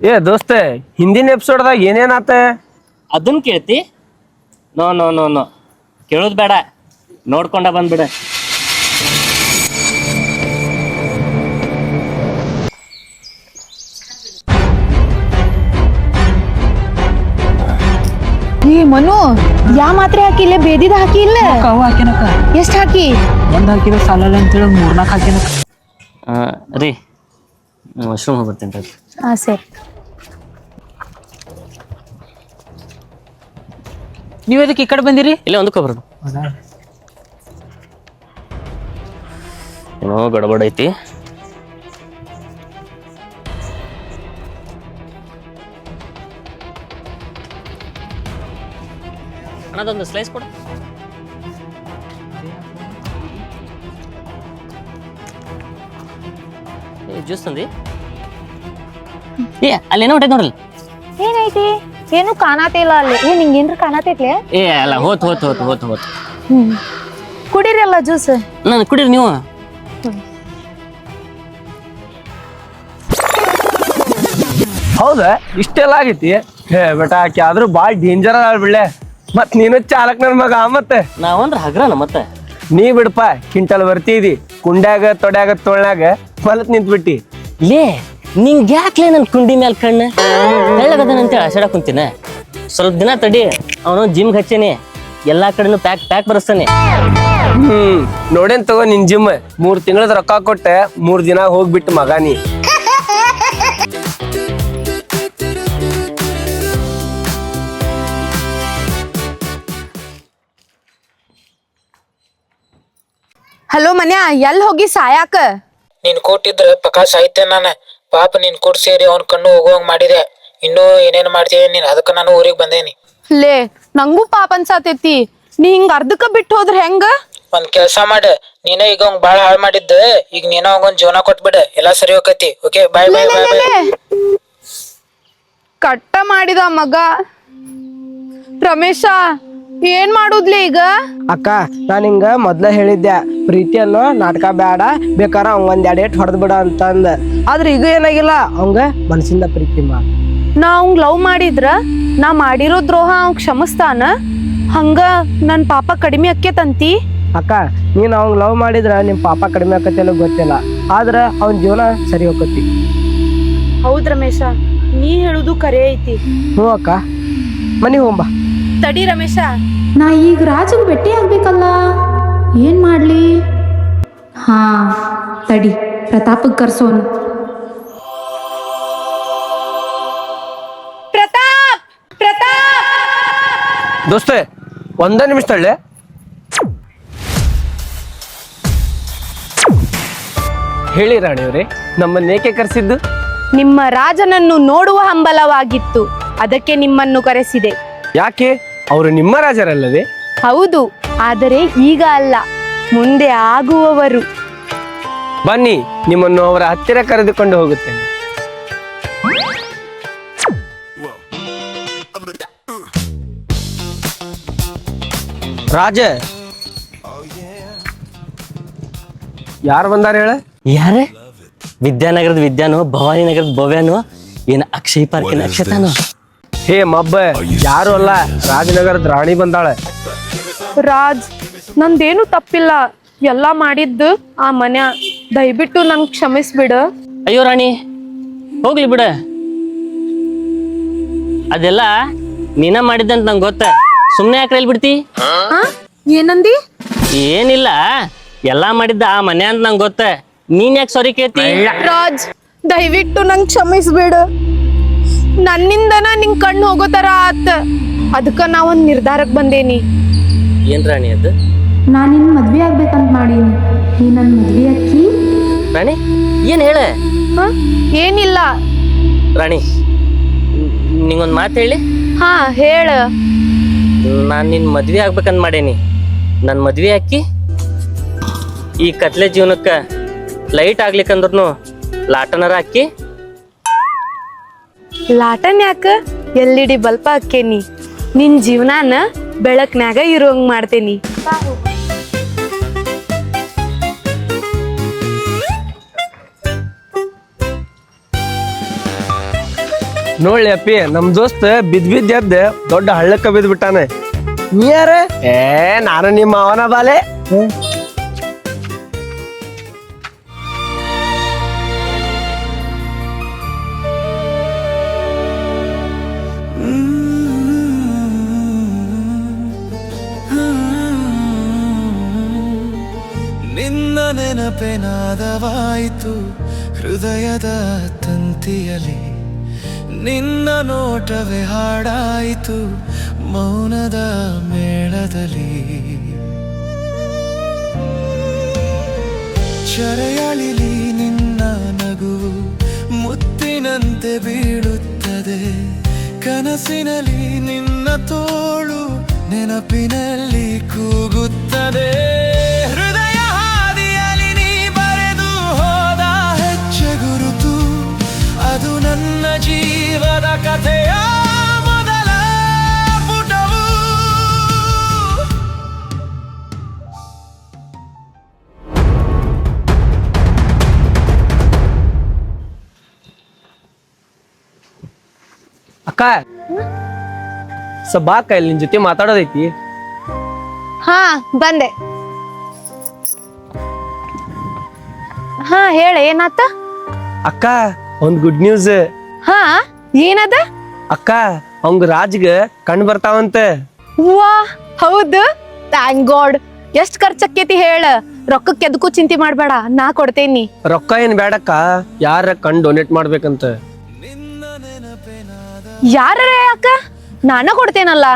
ಏ ದೋಸ್ತ ಹಿಂದಿನ ಎಪಿಸೋಡ್ದಾಗ ಏನೇನಾತ? ಅದನ್ನ ಕೇಳ್ತಿ? ನೋ ನೋ ನೋ ನೋ ಕೇಳೋದು ಬೇಡ, ನೋಡ್ಕೊಂಡ ಬಂದ್ಬಿಡ. ಏ ಮನು, ಯಾ ಮಾತ್ರೆ ಹಾಕಿಲ್ಲ, ಬೇದಿದ ಹಾಕಿಲ್ಲ. ಅವು ಹಾಕಿನಕ್ಕ ಎಷ್ಟ್ ಹಾಕಿ? ಒಂದ್ ಹಾಕಿದ್ರೆ ಸಾಲಲ್ಲ ಅಂತೇಳಿ 3-4 ಹಾಕಿನಕ್ಕ. ರೀ ವಾಶ್ರೂಮ್ ಹೋಗ್ಬರ್ತೇನೆ ರೀ. ಹಾ ಸರಿ. ನೀವ್ ಅದಕ್ಕೆ ಈ ಕಡೆ ಬಂದಿರಿ? ಇಲ್ಲೇ ಒಂದಕ್ಕೋಗ್ಬರೋದು. ಏನೋ ಗಡಬಡ ಐತಿ. ಅಣ್ಣದೊಂದು ಸ್ಲೈಸ್ ಕೊಡು. ಜ್ಯೂಸ್ ತಂದಿ? ಏ ಅಲ್ಲೇನೋ ಹೊಟ್ಟೆ ನೋಡ್ರಿ. ಏನೈತಿ? ಏನು ಕಾಣತಿಲ್ಲ ಅಲ್ಲಿ. ನಿಂಗೇನ್ರ ಕಾಣತೈತ್ಲೆ? ಏ ಅಲ್ಲ, ಹೋತ್ ಹೋತ್ ಹೋತ್ ಹೋತ್ ಹೋತ್ ಕುಡೀರಲ್ಲ ಜ್ಯೂಸ್. ನಾನು ಕುಡೀರಿ ನೀವು. ಹೌದಾ, ಇಷ್ಟೆಲ್ಲ ಆಗೈತಿ? ಹೇ ಬೇಟ, ಆಕಿ ಆದ್ರೂ ಭಾಳ ಡೇಂಜರ್ ಅದ ಬಿಡ್ಲೆ. ಮತ್ ನೀನು ಚಾಲಕ್ ನನ್ ಮಗ. ಮತ್ತೆ ನಾವಂದ್ರ ಹಗ್ರನ ಮತ್ತೆ. ನೀ ಬಿಡಪ್ಪ, ಕ್ವಿಂಟಲ್ ಬರ್ತಿದಿ ಕುಂಡ್ಯಾಗ ತೊಡ್ಯಾಗ ತೋಳ್ನಾಗ ಹೊಲತ್ ನಿಂತ್ಬಿಟ್ಟಿ. ಲೇ ನಿಂಗೆ ಯಾಕ್ಲೇ ನನ್ನ ಕುಂಡಿ ಮ್ಯಾಲ ಕಣ್ಣು ತೆಳ್ಳಗದನಂತೇಳಿ ಆಷಾಡ ಕುಂತಿನ. ಸ್ವಲ್ಪ ದಿನ ತಡಿ, ಅವನು ಜಿಮ್ಗೆ ಹಚ್ಚೇನಿ, ಎಲ್ಲಾ ಕಡೆನೂ ಪ್ಯಾಕ್ ಬರಸ್ತಾನೆ. ನೋಡೇನ್ ತಗೋ ನಿನ್ ಜಿಮ್. 3 ತಿಂಗಳದ ರೊಕ್ಕ ಕೊಟ್ಟೆ 3 ದಿನ ಹೋಗ್ಬಿಟ್ಟು ಮಗ ನೀ. ಹಲೋ ಮನ್ಯಾ, ಎಲ್ಲಿ ಹೋಗಿ ಸಾಯಾಕ? ನೀನ್ ಕೊಟ್ಟಿದ್ರ ಪಕ್ಕ ಸಾಯ್ತೇನೆ ನಾನು. ಪಾಪ ನೀನ್ ಕೊಟ್ ಸೇರಿ ಅವ್ನ ಕಣ್ಣು ಹೋಗುವಂಗ್ ಮಾಡಿದೆ. ಇನ್ನೂ ಏನೇನ್ ಮಾಡ್ತೀಯ ನೀನ್, ಅದಕ್ಕ ನಾನು ಊರಿಗೆ ಬಂದೇನಿ. ಲೇ ನಂಗೂ ಪಾಪ ಅನ್ಸಾತೈತಿ. ನೀ ಹಿಂಗ ಅರ್ಧಕ್ಕ ಬಿಟ್ಟು ಹೋದ್ರ ಹೆಂಗ? ಒಂದ್ ಕೆಲ್ಸ ಮಾಡ, ನೀನ ಈಗ ಅವಂಗ್ ಬಾಳ ಹಾಳ್ ಮಾಡಿದ್ದ, ಈಗ ನೀನ ಅವಂಗೊಂದ್ ಜೀವನ ಕೊಟ್ಬಿಡ, ಎಲ್ಲಾ ಸರಿ ಹೋಗತಿ. ಓಕೆ, ಬಾಯ್ ಬಾಯ್ ಬಾಯ್ ಬಾಯ್. ಕಟ್ಟ ಮಾಡಿದ ಮಗ ರಮೇಶ, ಏನ್ ಮಾಡುದ್ಲಿ ಈಗ? ಅಕ್ಕ, ನಾನು ಹಿಂಗ ಮೊದ್ಲ ಹೇಳಿದ್ದೆ, ಪ್ರೀತಿಯನ್ನು ನಾಟಕ ಬೇಡ, ಬೇಕಾರ ಅವಂಗೊಂದ್ 2 ಏಟ್ ಹೊಡೆದ್ ಬಿಡ ಅಂತಂದ. ಆದ್ರೆ ಈಗ ಏನಾಗಿಲ್ಲ, ಅವಂಗ ಮನಸ್ಸಿಂದ ಪ್ರೀತಿ ಮಾಡ. ನಾ ಅವಂಗ್ ಲವ್ ಮಾಡಿದ್ರ ನಾ ಮಾಡಿರೋ ದ್ರೋಹ ಅವ್ ಕ್ಷಮಿಸ್ತಾನ? ಹಂಗ ನನ್ ಪಾಪ ಕಡಿಮೆ ಅಕ್ಕೇತಂತಿ? ಅಕ್ಕ, ನೀನ್ ಅವಂಗ್ ಲವ್ ಮಾಡಿದ್ರ ನಿಮ್ ಪಾಪ ಕಡಿಮೆ ಆಕತಿಲ್ಲ ಗೊತ್ತಿಲ್ಲ, ಆದ್ರ ಅವನ್ ಜೀವನ ಸರಿ ಹೋಗತಿ. ಹೌದ್ ರಮೇಶ, ನೀ ಹೇಳುದು ಕರೆ ಐತಿ. ಹ್ಞೂ ಅಕ್ಕ, ಮನಿಗ್ ಹೋಗ್ಬಾ. ತಡಿ ರಮೇಶ, ನಾ ಈಗ ರಾಜನ್ ಭೇಟಿ ಆಗ್ಬೇಕಲ್ಲ, ಏನ್ ಮಾಡ್ಲಿ? ಹಾ ತಡಿ, ಪ್ರತಾಪಕ್ ಕರ್ಸೋನ್. ಪ್ರತಾಪ್ ಪ್ರತಾಪ್. ದೋಸ್ತೆ ಒಂದೇ ನಿಮಿಷ ತಳ್ಳೆ. ಹೇಳಿ ರಾಣಿಯವ್ರೆ, ನಮ್ಮನ್ನೇಕೆ ಕರೆಸಿದ್ದು? ನಿಮ್ಮ ರಾಜನನ್ನು ನೋಡುವ ಹಂಬಲವಾಗಿತ್ತು, ಅದಕ್ಕೆ ನಿಮ್ಮನ್ನು ಕರೆಸಿದೆ. ಯಾಕೆ? ಅವರು ನಿಮ್ಮ ರಾಜರಲ್ಲವೇ? ಹೌದು, ಆದರೆ ಈಗ ಅಲ್ಲ, ಮುಂದೆ ಆಗುವವರು. ಬನ್ನಿ, ನಿಮ್ಮನ್ನು ಅವರ ಹತ್ತಿರ ಕರೆದುಕೊಂಡು ಹೋಗುತ್ತೇನೆ. ರಾಜ, ಯಾರು ಬಂದಾರ ಹೇಳ? ಯಾರ? ವಿದ್ಯಾನಗರದ ವಿದ್ಯಾನು, ಭವಾನಿ ನಗರದ ಭವ್ಯಾನು, ಏನ ಅಕ್ಷಯ್ ಪಾರ್ಕಿನ ಅಕ್ಷತಾನು? ಹೇ ಮಬ್ಬ, ಯಾರು ಅಲ್ಲ, ರಾಜನಗರದ ರಾಣಿ ಬಂದಾಳೆ. ರಾಜ್, ನಂದೇನು ತಪ್ಪಿಲ್ಲ, ಎಲ್ಲ ಮಾಡಿದ್ದು ಆ ಮನ್ಯಾ. ದಯವಿಟ್ಟು ನಂಗೆ ಕ್ಷಮಿಸ್ಬಿಡು. ಅಯ್ಯೋ ರಾಣಿ, ಹೋಗ್ಲಿ ಬಿಡ, ಅದೆಲ್ಲ ನೀನ ಮಾಡಿದ್ದಂತ ನಂಗೆ ಗೊತ್ತ. ಸುಮ್ಮನೆ ಯಾಕೆ ರೈಲ್ ಬಿಡ್ತಿ? ಏನಂದಿ? ಏನಿಲ್ಲ, ಎಲ್ಲಾ ಮಾಡಿದ್ದ ಆ ಮನೆ ಅಂತ ನಂಗೆ ಗೊತ್ತ. ನೀನ್ ಯಾಕೆ ಸಾರಿ ಕೇಳ್ತಿ? ರಾಜ್, ದಯವಿಟ್ಟು ನಂಗೆ ಕ್ಷಮಿಸ್ಬಿಡು. ನನ್ನಿಂದನ ನಿಂಗ್ ಕಣ್ಣು ಹೋಗೋ ತರ ಆತ, ಅದಕ್ಕ ನಾ ಒಂದ್ ನಿರ್ಧಾರಕ್ಕೆ ಬಂದೇನಿ. ಏನ್ ರಾಣಿ ಅದು? ನಾ ನಿನ್ ಮದ್ವೆ ಆಗ್ಬೇಕಂತ ಮಾಡೀನಿ, ನೀ ನನ್ ಮದ್ವೆ ಅಕ್ಕಿ? ರಾಣಿ ಏನ್ ಹೇಳ? ಏನಿಲ್ಲ ರಾಣಿ, ನಿಂಗೊಂದ್ ಮಾತು ಹೇಳಿ. ಹಾ ಹೇಳ. ನಾನ್ ನಿನ್ ಮದ್ವೆ ಆಗ್ಬೇಕಂತ ಮಾಡೇನಿ. ನನ್ ಮದ್ವೆ ಹಾಕಿ ಈ ಕತ್ಲೆ ಜೀವನಕ್ಕ ಲೈಟ್ ಆಗ್ಲಿಕ್ಕಂದ್ರೂ ಲಾಟನರ ಹಾಕಿ. ಲಾಟನ್ ಯಾಕ? LED ಬಲ್ಪ್ ಹಾಕೇನಿ, ನಿನ್ ಜೀವನಾನ ಬೆಳಕ್ನ್ಯಾಗ ಇರೋಂಗ್ ಮಾಡ್ತೇನಿ. ನೋಡ್ಲಿ ಅಪ್ಪಿ ನಮ್ ದೋಸ್ತ್ ಬಿದ್ದ ಎದ್ದ ದೊಡ್ಡ ಹಳ್ಳಕ್ಕ ಬಿದ್ದ್ ಬಿಟ್ಟಾನೆ. ನೀ ಯಾರ? ಏ ನಾನು ನಿಮ್ಮ ಅವನ ಬಾಲೆ. ನಿನ್ನ ನೆನಪೆನಾದವಾಯಿತು ಹೃದಯದ ತಂತಿಯಲಿ, ನಿನ್ನ ನೋಟವೇ ಹಾಡಾಯಿತು ಮೌನದ ಮೇಳದಲ್ಲಿ. ಚರೆಯಳಿಲಿ ನಿನ್ನ ನಗುವು ಮುತ್ತಿನಂತೆ ಬೀಳುತ್ತದೆ, ಕನಸಿನಲ್ಲಿ ನಿನ್ನ ತೋಳು ನೆನಪಿನಲ್ಲಿ ಕೂಗುತ್ತದೆ. ಹೃದಯ ಹಾದಿಯಲ್ಲಿ ನೀ ಬರೆದು ಹೋದ ಹೆಜ್ಜೆ ಗುರುತು, ಅದು ನನ್ನ ಜೀವದ ಕಥೆಯ ಮೊದಲ ಪುಟವು. ಅಕ್ಕ ಬಾ ಅಕ್ಕ, ಇಲ್ಲಿ ನಿನ್ ಜೊತೆ ಮಾತಾಡೋದೈತಿ. ಹಾ ಬಂದೆ. ಹಾ ಹೇಳ ಏನಾತ? ಅಕ್ಕ ಒಂದ್ ಗುಡ್ ನ್ಯೂಸ್. ಹಾ ಏನದ? ಅಕ್ಕ ಅವಂಗ ರಾಜ್ಗ ಕಣ್ ಬರ್ತಾವಂತೆ. ವಾ ಹೌದು, ಥ್ಯಾಂಕ್ ಗಾಡ್. ಎಷ್ಟ್ ಖರ್ಚಕ್ಕೇತಿ ಹೇಳ? ರೊಕ್ಕಕ್ಕೆ ಎದಕ್ಕೂ ಚಿಂತೆ ಮಾಡ್ಬೇಡ, ನಾ ಕೊಡ್ತೇನಿ. ರೊಕ್ಕ ಏನ್ ಬೇಡಕ್ಕ, ಯಾರ ಕಣ್ ಡೊನೇಟ್ ಮಾಡ್ಬೇಕಂತ. ಯಾರ ಅಕ್ಕ? ನಾನ ಕೊಡ್ತೇನಲ್ಲ.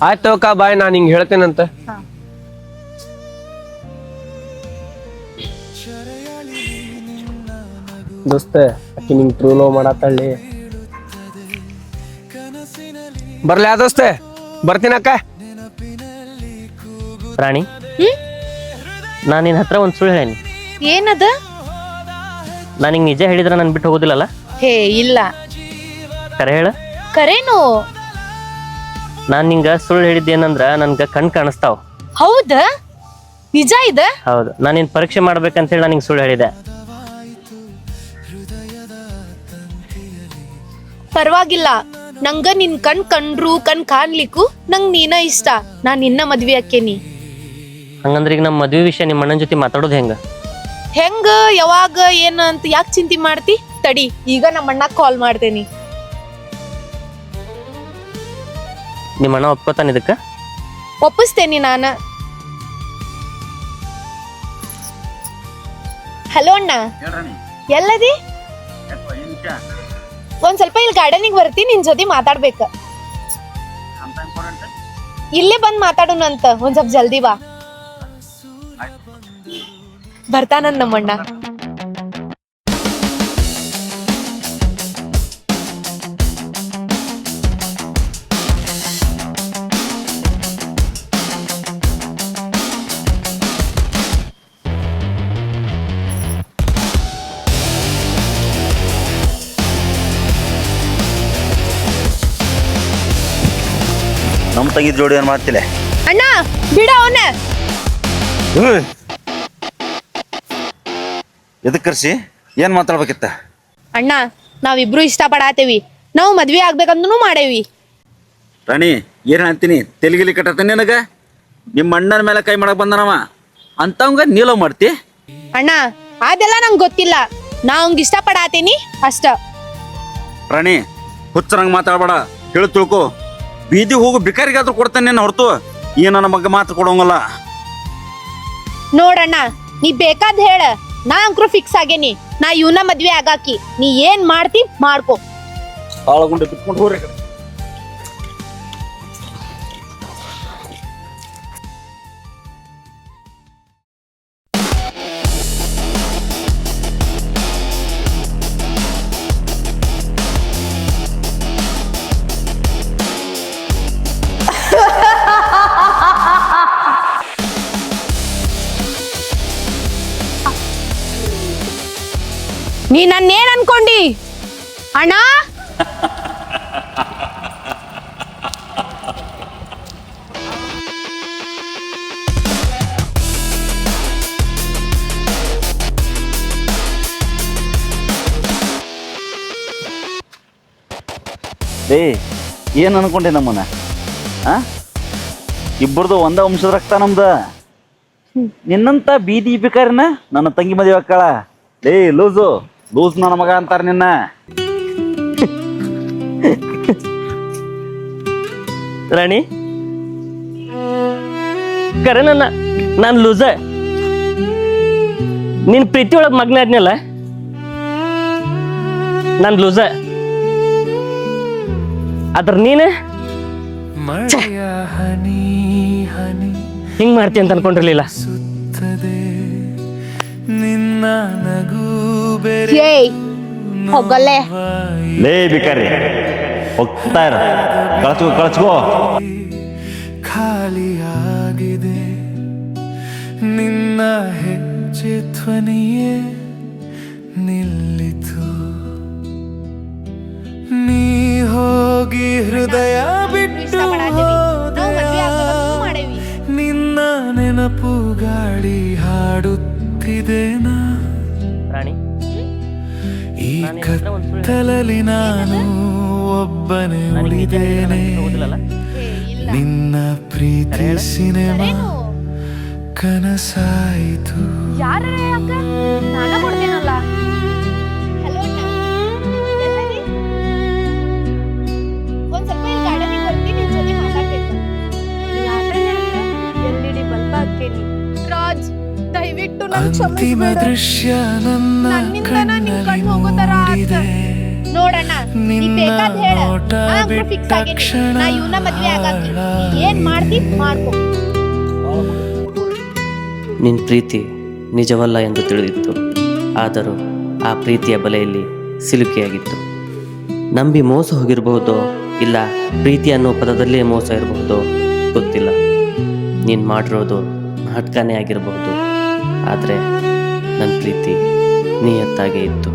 ಆಯ್ತು ಅಕ್ಕ ಬಾಯ್, ನಾನ್ ಹಿಂಗ್ ಹೇಳ್ತೇನಂತ. ದೋಸ್ತ ಅಕ್ಕಿ ನಿಂಗ್ ಟ್ರೂ ಲವ್ ಮಾಡತ್ತಳ್ಳಿ. ಬರ್ಲಿ ಆ ದೋಸ್ತೆ, ಬರ್ತೀನಕ್ಕ. ರಾಣಿ, ನಾನು ನಿನ್ನ ಹತ್ರ ಒಂದು ಸುಳ್ಳು ಹೇಳೀನಿ. ಏನದ? ನಾನು ಹಿಂಗೆ ನಿಜ ಹೇಳಿದ್ರೆ ನಾನು ಬಿಟ್ಟು ಹೋಗೋದಿಲ್ಲಲ್ಲ? ಹೇ ಇಲ್ಲ, ಕರೆ ಹೇಳ. ಕರೇನು? ನಾನು ನಿಂಗೆ ಸುಳ್ಳು ಹೇಳಿದ್ದೇನಂದ್ರೆ ನನ್ಗೆ ಕಣ್ ಕಾಣಿಸ್ತಾವ. ಹೌದ? ನಿಜ ಇದ? ಹೌದು, ನಾನು ನಿನ್ನ ಪರೀಕ್ಷೆ ಮಾಡ್ಬೇಕಂತೇಳಿ ನಾನು ಹಿಂಗೆ ಸುಳ್ಳು ಹೇಳಿದೆ. ಪರವಾಗಿಲ್ಲ, ನಂಗ ನಿನ್ ಕಣ್ ಕಂಡ್ರು ಕಣ್ ಕಾಣ್ಲಿಕ್ಕೂ ನಂಗ್ ನೀನ ಇಷ್ಟ. ನಾನ್ ನಿನ್ನ ಮದ್ವೆ ಆಕ್ಕೇನಿ. ಹಂಗಂದ್ರೆ ಈಗ ನಮ್ಮ ಮದುವೆ ವಿಷಯ ನಿಮ್ಮ ಅಣ್ಣನ ಜೊತೆ ಮಾತಾಡೋದು ಹೆಂಗ? ಹೆಂಗ, ಯಾವಾಗ, ಏನ ಅಂತ ಯಾಕೆ ಚಿಂತೆ ಮಾಡ್ತಿ? ತಡಿ, ಈಗ ನಮ್ಮ ಅಣ್ಣ ಕಾಲ್ ಮಾಡ್ತೇನಿ. ನಿಮ್ಮ ಅಣ್ಣ ಒಪ್ಕೋತಾನ ಇದಕ್ಕ? ಒಪ್ಪಿಸ್ತೇನಿ ನಾನು. ಹಲೋ ಅಣ್ಣ, ಎಲ್ಲದಿ? ಒಂದ್ ಸ್ವಲ್ಪ ಇಲ್ಲಿ ಗಾರ್ಡನಿಗೆ ಬರ್ತೀನಿ, ನಿನ್ ಜೊತೆ ಮಾತಾಡ್ಬೇಕ. ಇಲ್ಲೇ ಬಂದ್ ಮಾತಾಡೋಣಂತ, ಒಂದ್ ಸ್ವಲ್ಪ ಜಲ್ದಿ ಬಾ. ಬರ್ತಾನನ್ ನಮ್ಮಣ್ಣ. ನಮ್ಮ ತಂಗಿ ಜೋಡಿ ಏನ್ ಮಾಡ್ತಿಲ್ಲ? ಅಣ್ಣ ಬಿಡ ಅವನ. ಎದಕ್ ಕರ್ಸಿ ಏನ್ ಮಾತಾಡ್ಬೇಕಿತ್ತ? ಅಣ್ಣ, ನಾವಿಬ್ರು ಇಷ್ಟ ಪಡಾತೇವಿ, ನಾವು ಮದ್ವೆ ಆಗ್ಬೇಕಂದ್ರೂ ಮಾಡೇವಿ. ರಾಣಿ, ಏನ್ ಅಂತೀನಿ? ತೆಲಿಗಿಲಿ ಕಟ್ಟತ್ತ ನಿನಗ? ನಿಮ್ಮ ಅಣ್ಣನ ಮೇಲೆ ಕೈ ಮಾಡಕ್ ಬಂದನವ ಅಂತವಂಗ ನೀಲೋ ಮಾಡ್ತಿ? ಅಣ್ಣ ಅದೆಲ್ಲ ನಂಗೆ ಗೊತ್ತಿಲ್ಲ, ನಾ ಅವಂಗ ಇಷ್ಟ ಪಡಾತೇನಿ ಅಷ್ಟ. ರಾಣಿ, ಹುಚ್ಚರಂಗ್ ಮಾತಾಡ್ಬೇಡ, ಹೇಳಿ ತಿಳ್ಕೊ. ಬೀದಿ ಹೋಗು ಭಿಕಾರಿಗಾದ್ರೂ ಕೊಡ್ತಾನೆ ಹೊರತು ಈ ನನ್ನ ಮಗ ಮಾತು ಕೊಡೋಂಗಲ್ಲ. ನೋಡಣ್ಣ, ನೀ ಬೇಕಾದ್ ಹೇಳ, ನಾ ಅಂಕ್ರು ಫಿಕ್ಸ್ ಆಗೇನಿ. ನಾ ಇವನ ಮದ್ವೆ ಆಗಾಕಿ, ನೀ ಏನ್ ಮಾಡ್ತಿ ಮಾಡ್ಕೊ. ಹಾಳಗುಂಡೆ ಬಿಟ್ಕೊಂಡು ಹೋಗ್ರಿ. ನೀ ನನ್ನೇನ್ ಅನ್ಕೊಂಡಿ ಅಣ್ಣ? ಲೇ ಏನು ಅನ್ಕೊಂಡೆ ನಮ್ಮನ್ನ ಆ ಇಬ್ಬರದು ಒಂದ ವಂಶದ ರಕ್ತ ನಮ್ದ. ನಿನ್ನಂತ ಬೀದಿ ಬೇಕಾರಿನ ನನ್ನ ತಂಗಿ ಮದುವೆ ಅಕ್ಕಳ. ಲೇ ಲೂಸ್ ನನ್ನ ಮಗ ಅಂತಾರ ನಿನ್ನ. ರಾಣಿ ಕರೆ ನಾನು ಲೂಸ ನಿನ್ ಪ್ರೀತಿ ಒಳಗ್ ಮಗ್ನ ಆದ್ನಲ್ಲ, ನಾನು ಲೂಸ. ಅದ್ರ ನೀನೆ ಮಳೆಯ ಹನಿ ಹನಿ ಹಿಂಗ್ ಮಾಡ್ತಿ ಅಂತ ಅನ್ಕೊಂಡಿರ್ಲಿಲ್ಲ. ಸುತ್ತದೆ ನಿನ್ನ ನಗು ಬೇರೆ ಏಯ್ ಹೋಗಲ್ಲೇ. ಲೇ ಬಿಕಾರಿ ಹೋಗ್ತಾ ಇರ, ಕಳ್ಸ್ಕೋ. ಖಾಲಿಯಾಗಿದೆ ನಿನ್ನ ಹೆಜ್ಜೆ ಧ್ವನಿಯೇ ನಿಲ್ಲಿತು. ನೀ ಹೋಗಿ ಹೃದಯ ಬಿಟ್ಟು ಹೋದೆ. ನಿನ್ನ ನೆನಪು ಗಾಳಿ ಹಾಡುತ್ತಿದೆನಾ. ರಾಣಿ ಈ ಕತ್ತಲಲ್ಲಿ ನಾನು ಒಬ್ಬನೇ ಉಳಿದೇನೆ. ನಿನ್ನ ಪ್ರೀತಿ ಸಿನೆಮಾ ಕನಸಾಯಿತು. ನಾನ ಕೊಡ್ತೇನಲ್ಲ. ಒಂದ್ ಸ್ವಲ್ಪ ಇಲ್ಲಿ ಗಾರ್ಡನಿಗೆ ಬರ್ತೀನಿ, ನಿನ್ ಜೊತೆ ಮಾತಾಡ್ಬೇಕು. LED bulb ಹಾಕೇನಿ. ರಾಜ್ ದಯವಿಟ್ಟು ನನ್ ಅಂತಿಮ ಕ್ಷಮಿಸ್ಬೇಡ. ದೃಶ್ಯ ನನ್ನ ನನ್ನಿಂದ ನಿನ್ ಕಣ್ಣಲ್ಲಿ ಕಣ್ಣು ಹೋಗೋ ತರ ಮೂಡಿದೆ. ನೋಡಣ್ಣ, ನೀ ನಿನ್ನ ಬೇಕಾದ್ ಹೇಳ. ನೋಟ ನಾನು ಫಿಕ್ಸ್ ಆಗೇನಿ. ನಾ ಇವನ ಮದ್ವೆ ಆಗಕ್ಕೆ ಏನ್ ಮಾಡ್ತಿ ಮಾಡ್ಕೊ. ನಿನ್ನ ಪ್ರೀತಿ ನಿಜವಲ್ಲ ಎಂದು ತಿಳಿದಿತ್ತು. ಆದರೂ ಆ ಪ್ರೀತಿಯ ಬಲೆಯಲ್ಲಿ ಸಿಲುಕಿಯಾಗಿತ್ತು. ನಂಬಿ ಮೋಸ ಹೋಗಿರಬಹುದೋ, ಇಲ್ಲ ಪ್ರೀತಿ ಅನ್ನೋ ಪದದಲ್ಲೇ ಮೋಸ ಇರಬಹುದೋ ಗೊತ್ತಿಲ್ಲ. ನೀನು ಮಾಡಿರೋದು ನಾಟಕನೇ ಆಗಿರಬಹುದು. ಆದರೆ ನನ್ನ ಪ್ರೀತಿ ನಿಯತ್ತಾಗೇ ಇತ್ತು.